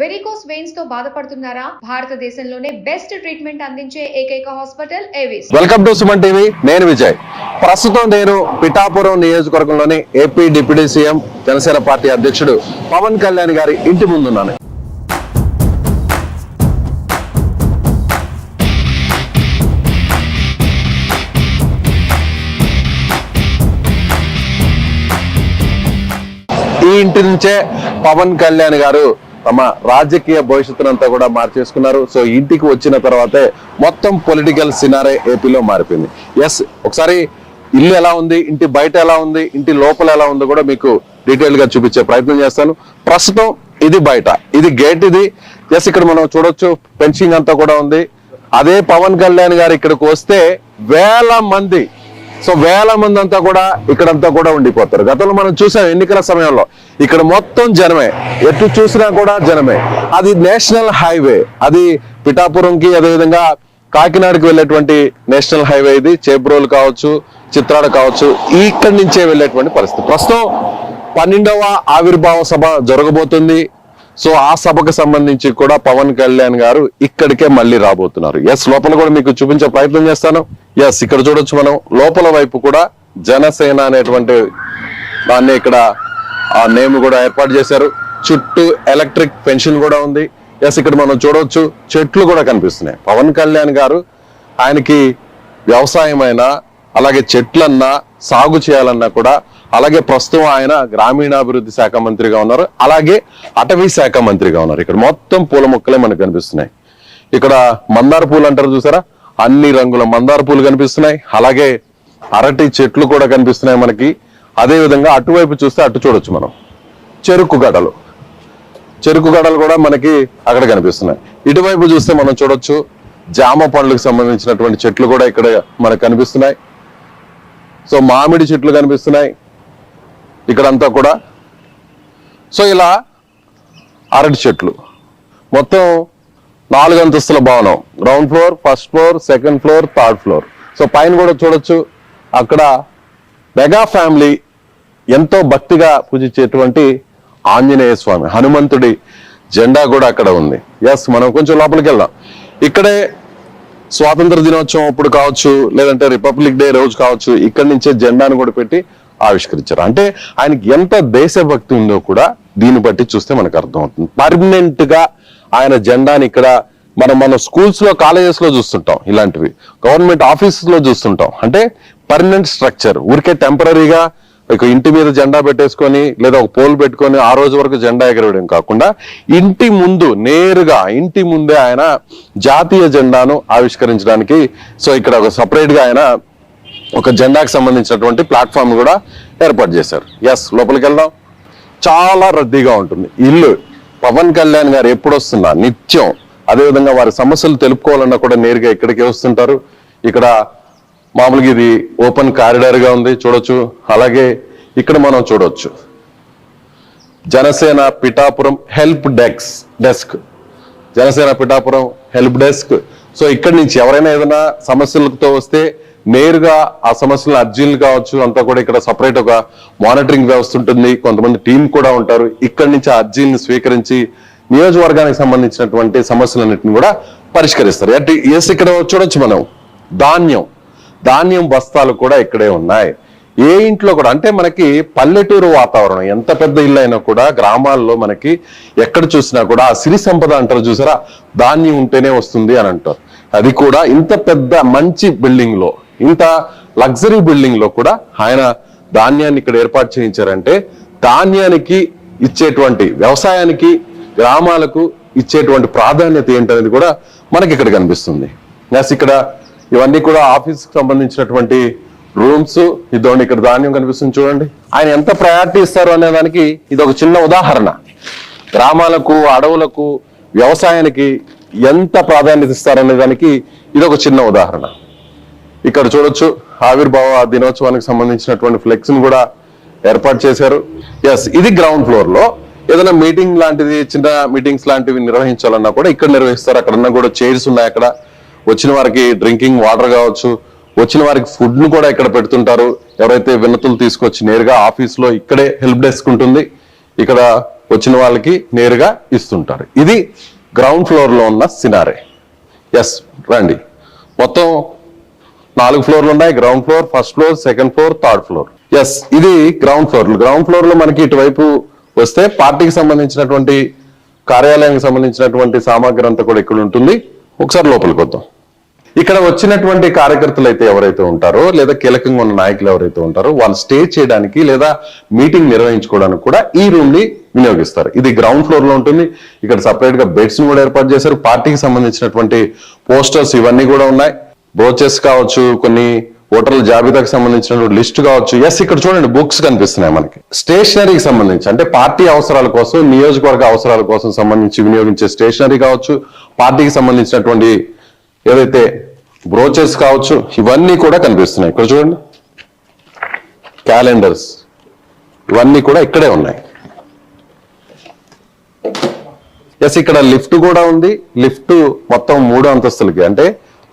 Varicose veins తో బాధపడుతున్నారా? భారతదేశంలోనే బెస్ట్ ట్రీట్మెంట్ అందించే ఏకైక hospital Avis. Welcome to Suman TV. నేను విజయ్. ప్రస్తుతం నేను పిఠాపురం నియోజకవర్గంలోని AP deputy CM Janasena party అధ్యక్షుడు పవన్ కళ్యాణ్ గారి ఇంటి ముందున్నాను. ఈ ఇంటి నుంచే పవన్ కళ్యాణ్ గారు తమ రాజకీయ భవిష్యత్తునంతా కూడా మార్చేసుకున్నారు. సో ఇంటికి వచ్చిన తర్వాతే మొత్తం పొలిటికల్ సినారే ఏపీలో మారిపోయింది. ఎస్, ఒకసారి ఇల్లు ఎలా ఉంది, ఇంటి బయట ఎలా ఉంది, ఇంటి లోపల ఎలా ఉందో కూడా మీకు డీటెయిల్ గా చూపించే ప్రయత్నం చేస్తాను. ప్రస్తుతం ఇది బయట, ఇది గేట్. ఇది ఎస్, ఇక్కడ మనం చూడొచ్చు ఫెన్సింగ్ అంతా కూడా ఉంది. అదే పవన్ కళ్యాణ్ గారు ఇక్కడికి వస్తే వేల మంది అంతా కూడా ఇక్కడంతా కూడా ఉండిపోతారు. గతంలో మనం చూసాం ఎన్నికల సమయంలో ఇక్కడ మొత్తం జనమే, ఎటు చూసినా కూడా జనమే. అది నేషనల్ హైవే, అది పిఠాపురంకి అదేవిధంగా కాకినాడకి వెళ్ళేటువంటి నేషనల్ హైవే. ఇది చేబ్రోలు కావచ్చు, చిత్రాడ కావచ్చు, ఇక్కడి నుంచే వెళ్ళేటువంటి పరిస్థితి. ప్రస్తుతం 12వ ఆవిర్భావ సభ జరగబోతుంది. సో ఆ సభకు సంబంధించి కూడా పవన్ కళ్యాణ్ గారు ఇక్కడికే మళ్ళీ రాబోతున్నారు. ఎస్, లోపల కూడా మీకు చూపించే ప్రయత్నం చేస్తాను. ఎస్, ఇక్కడ చూడొచ్చు మనం లోపల వైపు కూడా జనసేన అనేటువంటి దాన్ని ఇక్కడ ఆ నేమ్ కూడా ఏర్పాటు చేశారు. చుట్టూ ఎలక్ట్రిక్ పెన్షన్ కూడా ఉంది. ఎస్, ఇక్కడ మనం చూడవచ్చు చెట్లు కూడా కనిపిస్తున్నాయి. పవన్ కళ్యాణ్ గారు ఆయనకి వ్యవసాయం అయినా అలాగే చెట్లన్నా సాగు చేయాలన్నా కూడా, అలాగే ప్రస్తుతం ఆయన గ్రామీణాభివృద్ధి శాఖ మంత్రిగా ఉన్నారు, అలాగే అటవీ శాఖ మంత్రిగా ఉన్నారు. ఇక్కడ మొత్తం పూల మొక్కలే మనకు కనిపిస్తున్నాయి. ఇక్కడ మందార పూలు అంటారు చూసారా, అన్ని రంగుల మందార పూలు కనిపిస్తున్నాయి. అలాగే అరటి చెట్లు కూడా కనిపిస్తున్నాయి మనకి. అదే విధంగా అటువైపు చూస్తే అటు చూడొచ్చు మనం చెరుకు గడలు కూడా మనకి అక్కడ కనిపిస్తున్నాయి. ఇటువైపు చూస్తే మనం చూడొచ్చు జామ పండ్లకు సంబంధించినటువంటి చెట్లు కూడా ఇక్కడ మనకు కనిపిస్తున్నాయి. సో మామిడి చెట్లు కనిపిస్తున్నాయి ఇక్కడంతా కూడా. సో ఇలా అరటి చెట్లు, మొత్తం 4 అంతస్తుల భవనం. Ground floor, first floor, second floor, third floor. So పైన కూడా చూడొచ్చు అక్కడ మెగా ఫ్యామిలీ ఎంతో భక్తిగా పూజించేటువంటి ఆంజనేయ స్వామి, హనుమంతుడి జెండా కూడా అక్కడ ఉంది. ఎస్, మనం కొంచెం లోపలికి వెళ్దాం. ఇక్కడే స్వాతంత్ర దినోత్సవం అప్పుడు కావచ్చు, లేదంటే రిపబ్లిక్ డే రోజు కావచ్చు, ఇక్కడి నుంచే జెండాను కూడా పెట్టి ఆవిష్కరించారు. అంటే ఆయనకి ఎంత దేశభక్తి ఉందో కూడా దీన్ని బట్టి చూస్తే మనకు అర్థమవుతుంది. పర్మనెంట్ గా ఆయన జెండాని ఇక్కడ మనం స్కూల్స్ లో, కాలేజెస్ లో చూస్తుంటాం, ఇలాంటివి గవర్నమెంట్ ఆఫీసెస్ లో చూస్తుంటాం. అంటే పర్మనెంట్ స్ట్రక్చర్, ఊరికే టెంపరీగా ఒక ఇంటి మీద జెండా పెట్టేసుకొని లేదా ఒక పోల్ పెట్టుకొని ఆ రోజు వరకు జెండా ఎగరవేయడం కాకుండా, ఇంటి ముందు నేరుగా ఇంటి ముందే ఆయన జాతీయ జెండాను ఆవిష్కరించడానికి సో ఇక్కడ ఒక సపరేట్ గా ఆయన ఒక జెండాకి సంబంధించినటువంటి ప్లాట్ఫామ్ కూడా ఏర్పాటు చేశారు. ఎస్, లోపలికి వెళ్దాం. చాలా రద్దీగా ఉంటుంది ఇల్లు. పవన్ కళ్యాణ్ గారు ఎప్పుడు వస్తున్నా నిత్యం, అదేవిధంగా వారి సమస్యలు తెలుపుకోవాలన్నా కూడా నేరుగా ఇక్కడికే వస్తుంటారు. ఇక్కడ మామూలుగా ఇది ఓపెన్ కారిడార్ గా ఉంది, చూడొచ్చు. అలాగే ఇక్కడ మనం చూడొచ్చు Janasena Pithapuram help desk, Janasena Pithapuram help desk. So ఇక్కడి నుంచి ఎవరైనా ఏదైనా సమస్యలతో వస్తే నేరుగా ఆ సమస్యలను అర్జీలు కావచ్చు అంతా కూడా ఇక్కడ సపరేట్ ఒక మానిటరింగ్ వ్యవస్థ ఉంటుంది. కొంతమంది టీం కూడా ఉంటారు. ఇక్కడి నుంచి ఆ అర్జీలను స్వీకరించి నియోజకవర్గానికి సంబంధించినటువంటి సమస్యలన్నింటినీ కూడా పరిష్కరిస్తారు. ఎస్, ఇక్కడ చూడొచ్చు మనం ధాన్యం బస్తాలు కూడా ఇక్కడే ఉన్నాయి. ఏ ఇంట్లో కూడా, అంటే మనకి పల్లెటూరు వాతావరణం, ఎంత పెద్ద ఇల్లు అయినా కూడా గ్రామాల్లో మనకి ఎక్కడ చూసినా కూడా ఆ సిరి సంపద అంటారు చూసారా, ధాన్యం ఉంటేనే వస్తుంది అని అంటారు. అది కూడా ఇంత పెద్ద మంచి బిల్డింగ్ లో, ఇంత లగ్జరీ బిల్డింగ్ లో కూడా ఆయన ధాన్యాన్ని ఇక్కడ ఏర్పాటు చేయించారంటే, ధాన్యానికి ఇచ్చేటువంటి, వ్యవసాయానికి, గ్రామాలకు ఇచ్చేటువంటి ప్రాధాన్యత ఏంటనేది కూడా మనకి ఇక్కడ కనిపిస్తుంది. ఇక్కడ ఇవన్నీ కూడా ఆఫీస్ కి సంబంధించినటువంటి రూమ్స్. ఇదోండి ఇక్కడ ధాన్యం కనిపిస్తుంది చూడండి. ఆయన ఎంత ప్రయారిటీ ఇస్తారు అనే దానికి ఇది ఒక చిన్న ఉదాహరణ. గ్రామాలకు, అడవులకు, వ్యవసాయానికి ఎంత ప్రాధాన్యత ఇస్తారనే దానికి ఇది ఒక చిన్న ఉదాహరణ. ఇక్కడ చూడొచ్చు ఆవిర్భావ దినోత్సవానికి సంబంధించినటువంటి ఫ్లెక్స్ ని కూడా ఏర్పాటు చేశారు. ఎస్, ఇది గ్రౌండ్ ఫ్లోర్ లో ఏదైనా మీటింగ్ లాంటిది, చిన్న మీటింగ్స్ లాంటివి నిర్వహించాలన్నా కూడా ఇక్కడ నిర్వహిస్తారు. అక్కడన్నా కూడా చైర్స్ ఉన్నాయి. అక్కడ వచ్చిన వారికి డ్రింకింగ్ వాటర్ కావచ్చు, వచ్చిన వారికి ఫుడ్ ను కూడా ఇక్కడ పెడుతుంటారు. ఎవరైతే వినతులు తీసుకొచ్చి నేరుగా ఆఫీస్ లో ఇక్కడే హెల్ప్ డెస్క్ ఉంటుంది. ఇక్కడ వచ్చిన వాళ్ళకి నేరుగా ఇస్తుంటారు. ఇది గ్రౌండ్ ఫ్లోర్ లో ఉన్న సినారే. ఎస్ రండి, మొత్తం 4 ఫ్లోర్లు ఉన్నాయి. Ground floor, first floor, second floor, third floor. Yes ఇది గ్రౌండ్ ఫ్లోర్. గ్రౌండ్ ఫ్లోర్ లో మనకి ఇటువైపు వస్తే పార్టీకి సంబంధించినటువంటి కార్యాలయానికి సంబంధించినటువంటి సామాగ్రి అంతా కూడా ఇక్కడ ఉంటుంది. ఒకసారి లోపలికి వద్దాం. ఇక్కడ వచ్చినటువంటి కార్యకర్తలు అయితే ఎవరైతే ఉంటారో లేదా కీలకంగా ఉన్న నాయకులు ఎవరైతే ఉంటారో వాళ్ళు స్టే చేయడానికి లేదా మీటింగ్ నిర్వహించుకోవడానికి కూడా ఈ రూమ్ ని వినియోగిస్తారు. ఇది గ్రౌండ్ ఫ్లోర్ లో ఉంటుంది. ఇక్కడ సపరేట్ గా బెడ్స్ ని కూడా ఏర్పాటు చేశారు. పార్టీకి సంబంధించినటువంటి పోస్టర్స్ ఇవన్నీ కూడా ఉన్నాయి. బ్రోచెస్ కావచ్చు, కొన్ని ఓటర్ల జాబితాకు సంబంధించిన లిస్ట్ కావచ్చు. ఎస్ ఇక్కడ చూడండి, బుక్స్ కనిపిస్తున్నాయి మనకి. స్టేషనరీకి సంబంధించి అంటే పార్టీ అవసరాల కోసం, నియోజకవర్గ అవసరాల కోసం సంబంధించి వినియోగించే స్టేషనరీ కావచ్చు, పార్టీకి సంబంధించినటువంటి ఏదైతే బ్రోచెస్ కావచ్చు, ఇవన్నీ కూడా కనిపిస్తున్నాయి. ఇక్కడ చూడండి, క్యాలెండర్స్ ఇవన్నీ కూడా ఇక్కడే ఉన్నాయి. ఎస్ ఇక్కడ లిఫ్ట్ కూడా ఉంది. లిఫ్ట్ మొత్తం 3 అంతస్తులకి అంటే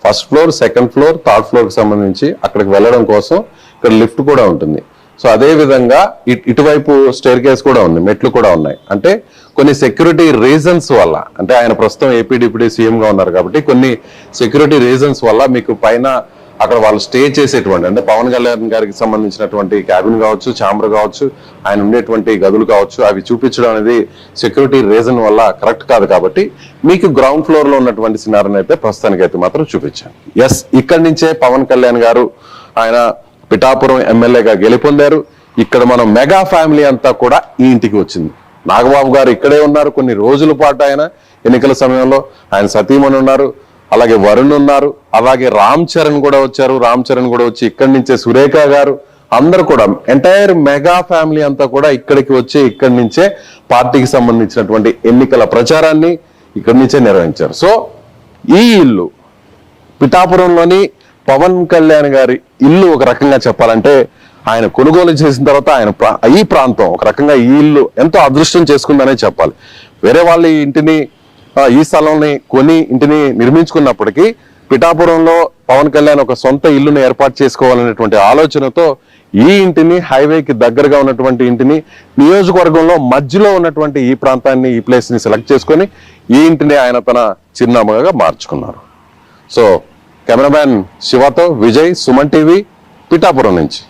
first floor, second floor, third floor కి సంబంధించి అక్కడికి వెళ్ళడం కోసం ఇక్కడ లిఫ్ట్ కూడా ఉంటుంది. సో అదే విధంగా ఇటువైపు స్టేర్ కేస్ కూడా ఉంది, మెట్లు కూడా ఉన్నాయి. అంటే కొన్ని సెక్యూరిటీ రీజన్స్ వల్ల, అంటే ఆయన ప్రస్తుతం ఏపీ డిప్యూటీ సీఎం గా ఉన్నారు కాబట్టి కొన్ని సెక్యూరిటీ రీజన్స్ వల్ల మీకు పైన అక్కడ వాళ్ళు స్టే చేసేటువంటి అంటే పవన్ కళ్యాణ్ గారికి సంబంధించినటువంటి క్యాబిన్ కావచ్చు, ఛాంబర్ కావచ్చు, ఆయన ఉండేటువంటి గదులు కావచ్చు, అవి చూపించడం అనేది సెక్యూరిటీ రీజన్ వల్ల కరెక్ట్ కాదు. కాబట్టి మీకు గ్రౌండ్ ఫ్లోర్ లో ఉన్నటువంటి సినారిని అయితే ప్రస్తుతానికి అయితే మాత్రం చూపించాను. ఎస్ ఇక్కడి నుంచే పవన్ కళ్యాణ్ గారు ఆయన పిఠాపురం ఎమ్మెల్యేగా గెలుపొందారు. ఇక్కడ మనం మెగా ఫ్యామిలీ అంతా కూడా ఈ ఇంటికి వచ్చింది. నాగబాబు గారు ఇక్కడే ఉన్నారు కొన్ని రోజుల పాటు. ఆయన ఎన్నికల సమయంలో ఆయన సతీమణి ఉన్నారు, అలాగే వరుణ్ ఉన్నారు, అలాగే రామ్ చరణ్ కూడా వచ్చారు. రామ్ చరణ్ కూడా వచ్చి ఇక్కడి నుంచే సురేఖ గారు, అందరు కూడా ఎంటైర్ మెగా ఫ్యామిలీ అంతా కూడా ఇక్కడికి వచ్చి ఇక్కడి నుంచే పార్టీకి సంబంధించినటువంటి ఎన్నికల ప్రచారాన్ని ఇక్కడి నుంచే నిర్వహించారు. సో ఈ ఇల్లు పిఠాపురంలోని పవన్ కళ్యాణ్ గారి ఇల్లు ఒక రకంగా చెప్పాలంటే ఆయన కొనుగోలు చేసిన తర్వాత ఆయన ఈ ప్రాంతం ఒక రకంగా ఈ ఇల్లు ఎంతో అదృష్టం చేసుకుందనే చెప్పాలి. వేరే వాళ్ళ ఇంటిని ఈ స్థలంని కొని ఇంటిని నిర్మించుకున్నప్పటికీ పిఠాపురంలో పవన్ కళ్యాణ్ ఒక సొంత ఇల్లును ఏర్పాటు చేసుకోవాలనేటువంటి ఆలోచనతో ఈ ఇంటిని, హైవేకి దగ్గరగా ఉన్నటువంటి ఇంటిని, నియోజకవర్గంలో మధ్యలో ఉన్నటువంటి ఈ ప్రాంతాన్ని, ఈ ప్లేస్ ని సెలెక్ట్ చేసుకొని ఈ ఇంటిని ఆయన తన చిరునామాగా మార్చుకున్నారు. సో కెమెరామ్యాన్ శివతో విజయ్, సుమన్ టీవీ, పిఠాపురం నుంచి.